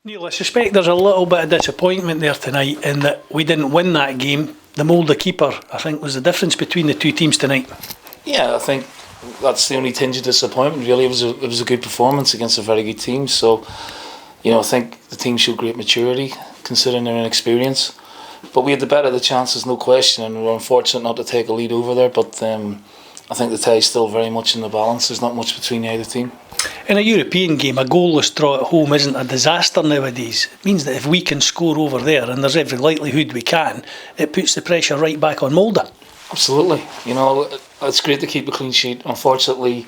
Neil, I suspect there's a little bit of disappointment there tonight in that we didn't win that game. The Molde keeper, I think, was the difference between the two teams tonight. Yeah, I think that's the only tinge of disappointment. Really, it was a good performance against a very good team. So, I think the team showed great maturity considering their inexperience. But we had the better of the chances, no question, and we were unfortunate not to take a lead over there. But I think the tie's still very much in the balance. There's not much between either team. In a European game, a goalless draw at home isn't a disaster nowadays. It means that if we can score over there, and there's every likelihood we can, it puts the pressure right back on Molde. Absolutely. It's great to keep a clean sheet. Unfortunately,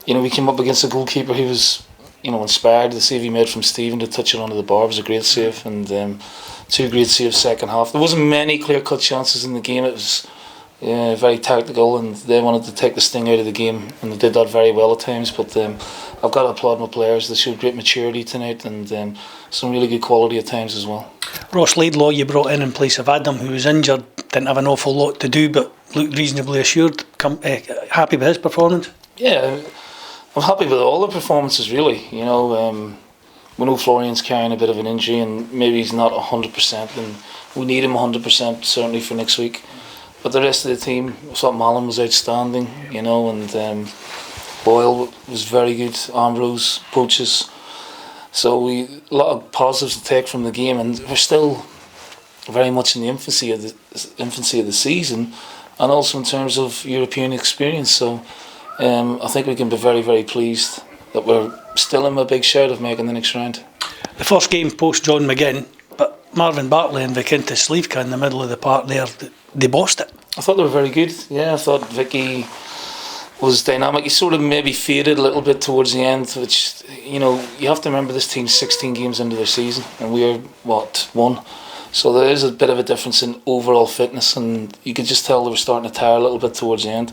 we came up against a goalkeeper who was, inspired. The save he made from Stephen to touch it onto the bar was a great save, and two great saves second half. There wasn't many clear-cut chances in the game. It was very tactical, and they wanted to take the sting out of the game, and they did that very well at times. But I've got to applaud my players. They showed great maturity tonight, and some really good quality at times as well. Ross Laidlaw you brought in place of Adam, who was injured, didn't have an awful lot to do, but looked reasonably assured. Happy with his performance? Yeah, I'm happy with all the performances, really. We know Florian's carrying a bit of an injury, and maybe he's not 100%, and we need him 100% certainly for next week. But the rest of the team, I thought Malin was outstanding, and Boyle was very good, Ambrose, Poaches. So a lot of positives to take from the game, and we're still very much in the infancy of the season, and also in terms of European experience. So I think we can be very, very pleased that we're still in a big shout of making the next round. The first game post John McGinn, but Marvin Bartley and Vikintas Slivka in the middle of the park there, they bossed it. I thought they were very good. Yeah, I thought Vicky was dynamic. He sort of maybe faded a little bit towards the end, which, you have to remember this team's 16 games into their season, and we're, one? So there is a bit of a difference in overall fitness, and you could just tell they were starting to tire a little bit towards the end.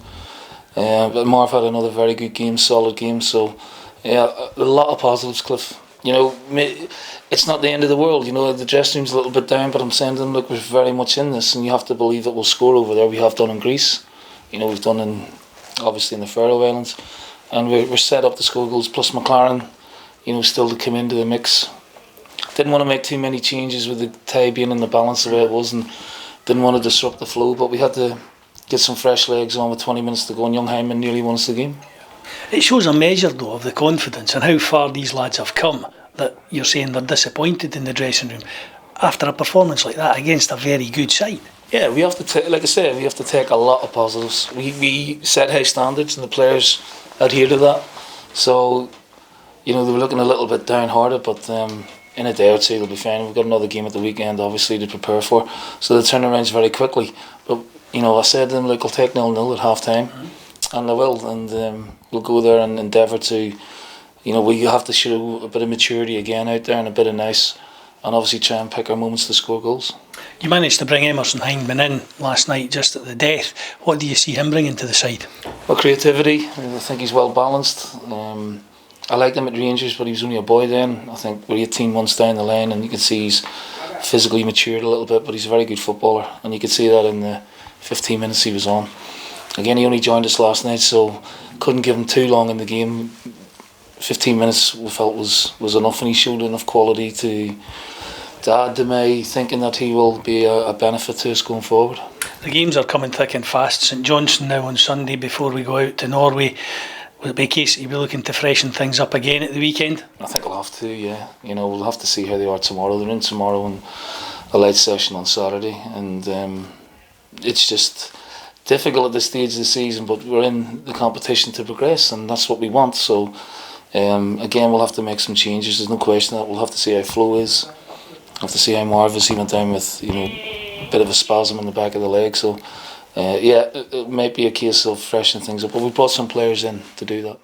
But Marv had another very good game, solid game. So, yeah, a lot of positives, Cliff. It's not the end of the world. The dressing room's a little bit down, but I'm saying to them, look, we're very much in this, and you have to believe that we'll score over there. We have done in Greece. We've done obviously in the Faroe Islands, and we're set up to score goals. Plus McLaren, still to come into the mix. Didn't want to make too many changes with the tie being in the balance the way it was, and didn't want to disrupt the flow, but we had to get some fresh legs on with 20 minutes to go, and Young Hyman nearly won us the game. It shows a measure, though, of the confidence and how far these lads have come, that you're saying they're disappointed in the dressing room after a performance like that against a very good side. Yeah, we have to take, like I said, we have to take a lot of positives. We set high standards, and the players adhere to that. So, they were looking a little bit downhearted, but in a day or two they'll be fine. We've got another game at the weekend, obviously, to prepare for. So the turnaround's very quickly. But I said to them, look, I'll take 0-0 at half time, and I will, and we'll go there and endeavour to, we have to show a bit of maturity again out there and a bit of nice, and obviously try and pick our moments to score goals. You managed to bring Emerson Hyndman in last night just at the death. What do you see him bringing to the side? Well, creativity. I think he's well balanced. I liked him at Rangers, but he was only a boy then. I think we're 18 months down the line, and you can see he's physically matured a little bit, but he's a very good footballer, and you could see that in the 15 minutes he was on. Again, he only joined us last night, so couldn't give him too long in the game. 15 minutes we felt was enough, and he showed enough quality to add to my thinking that he will be a benefit to us going forward. The games are coming thick and fast. St Johnstone now on Sunday before we go out to Norway. Will it be a case that you'll be looking to freshen things up again at the weekend? I think we'll have to, yeah. We'll have to see how they are tomorrow. They're in tomorrow and a late session on Saturday, and it's just difficult at this stage of the season, but we're in the competition to progress, and that's what we want. So again, we'll have to make some changes. There's no question that we'll have to see how Flo is. Have to see how Marv is. He went down with a bit of a spasm in the back of the leg. So yeah, it might be a case of freshening things up. But we brought some players in to do that.